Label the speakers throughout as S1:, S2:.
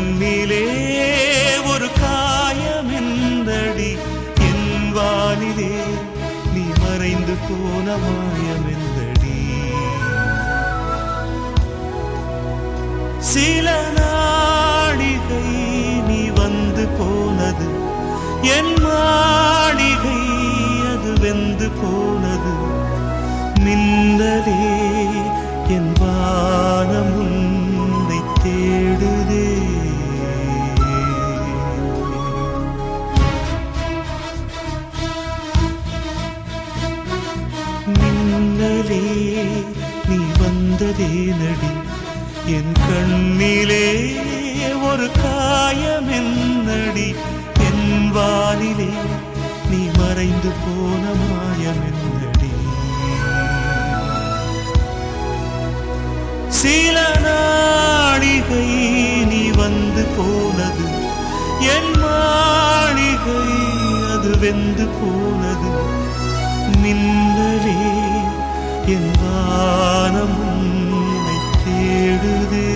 S1: கண்ணிலே ஒரு காயமெந்தடி, என் வானிலே நீ மறைந்து போன மாயமெந்தடி. சில நாடிகை நீ வந்து போனது, என் மாளிகை அது வெந்து போனது. மின்னலே என் வானம் உன்னை தேடுதே. மின்னலே நீ வந்ததே நடி, என் கண்ணிலே ஒரு காயமென்னடி, என் வானிலே நீ மறைந்து போன மாயமென்னடி. சில நாளிகை நீ வந்து போனது, என் மாளிகை அது வெந்து போனது. மின்னலே என் வானம் உன்னை தேடுதே.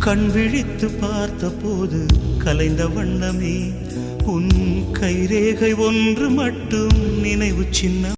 S1: கண் விழித்து பார்த்த போது கலைந்த வண்ணமே, உன் கைரேகை ஒன்று மட்டும் நினைவு சின்ன